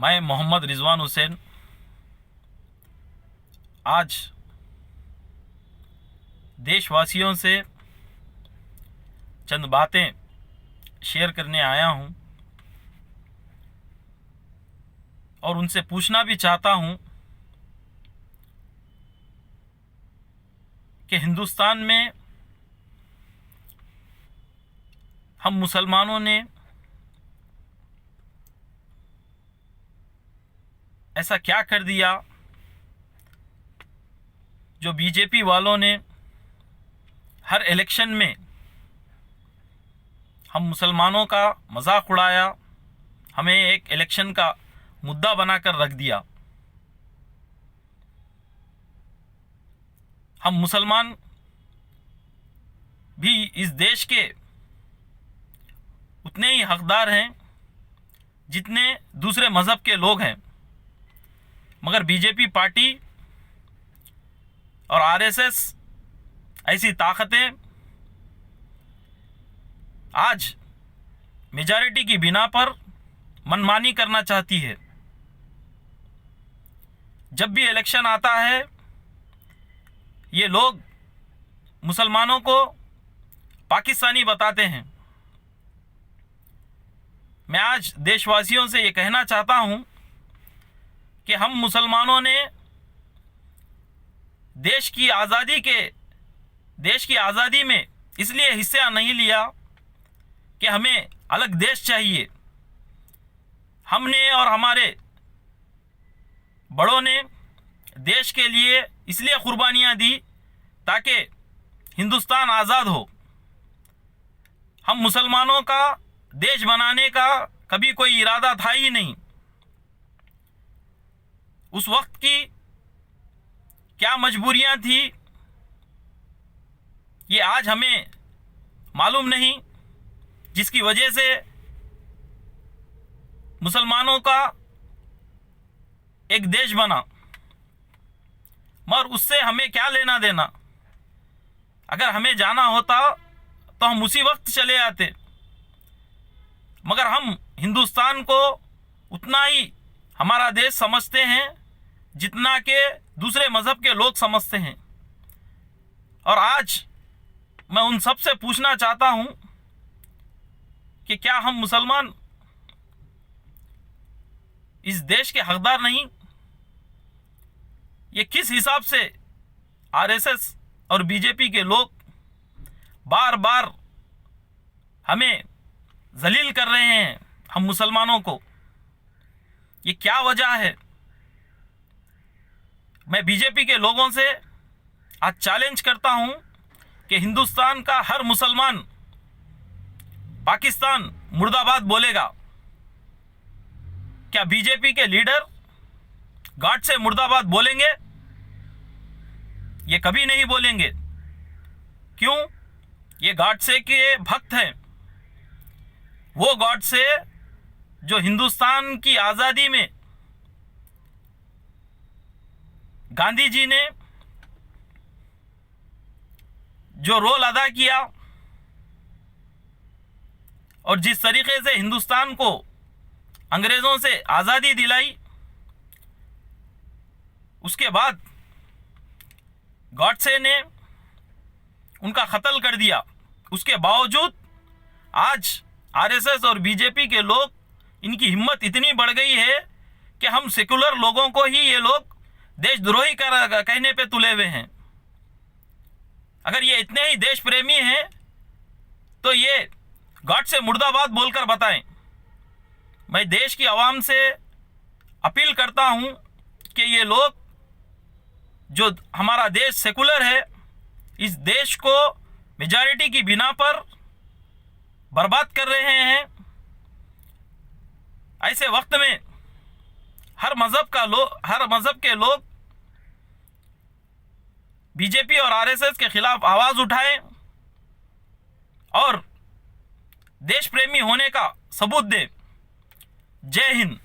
मैं मोहम्मद रिजवान हुसैन आज देशवासियों से चंद बातें शेयर करने आया हूं और उनसे पूछना भी चाहता हूं कि हिंदुस्तान में हम मुसलमानों ने ऐसा क्या कर दिया जो बीजेपी वालों ने हर इलेक्शन में हम मुसलमानों का मजाक उड़ाया, हमें एक इलेक्शन का मुद्दा बनाकर रख दिया। हम मुसलमान भी इस देश के उतने ही हकदार हैं जितने दूसरे मज़हब के लोग हैं, मगर बीजेपी पार्टी और आरएसएस ऐसी ताकतें आज मेजॉरिटी की बिना पर मनमानी करना चाहती है। जब भी इलेक्शन आता है ये लोग मुसलमानों को पाकिस्तानी बताते हैं। मैं आज देशवासियों से ये कहना चाहता हूं कि हम मुसलमानों ने देश की आज़ादी में इसलिए हिस्सा नहीं लिया कि हमें अलग देश चाहिए। हमने और हमारे बड़ों ने देश के लिए इसलिए कुर्बानियां दी ताकि हिंदुस्तान आज़ाद हो। हम मुसलमानों का देश बनाने का कभी कोई इरादा था ही नहीं। उस वक्त की क्या मजबूरियां थी ये आज हमें मालूम नहीं, जिसकी वजह से मुसलमानों का एक देश बना। मगर उससे हमें क्या लेना देना? अगर हमें जाना होता तो हम उसी वक्त चले आते, मगर हम हिंदुस्तान को उतना ही हमारा देश समझते हैं जितना के दूसरे मज़हब के लोग समझते हैं। और आज मैं उन सब से पूछना चाहता हूं कि क्या हम मुसलमान इस देश के हकदार नहीं? ये किस हिसाब से आरएसएस और बीजेपी के लोग बार बार हमें जलील कर रहे हैं, हम मुसलमानों को? ये क्या वजह है? मैं बीजेपी के लोगों से आज चैलेंज करता हूं कि हिंदुस्तान का हर मुसलमान पाकिस्तान मुर्दाबाद बोलेगा। क्या बीजेपी के लीडर गार्ड से मुर्दाबाद बोलेंगे? ये कभी नहीं बोलेंगे। क्यों? ये गार्ड से के भक्त हैं। वो गार्ड से जो हिंदुस्तान की आज़ादी में गांधी जी ने जो रोल अदा किया और जिस तरीके से हिंदुस्तान को अंग्रेज़ों से आज़ादी दिलाई, उसके बाद गॉडसे ने उनका कत्ल कर दिया। उसके बावजूद आज आरएसएस और बीजेपी के लोग, इनकी हिम्मत इतनी बढ़ गई है कि हम सेकुलर लोगों को ही ये लोग देशद्रोही कहने पे तुले हुए हैं। अगर ये इतने ही देश प्रेमी हैं तो ये गॉड से मुर्दाबाद बोलकर बताएं। मैं देश की आवाम से अपील करता हूं कि ये लोग, जो हमारा देश सेकुलर है, इस देश को मेजॉरिटी की बिना पर बर्बाद कर रहे हैं। ऐसे वक्त में हर मज़हब के लोग बीजेपी और आरएसएस के खिलाफ आवाज उठाएं और देश प्रेमी होने का सबूत दें। जय हिंद।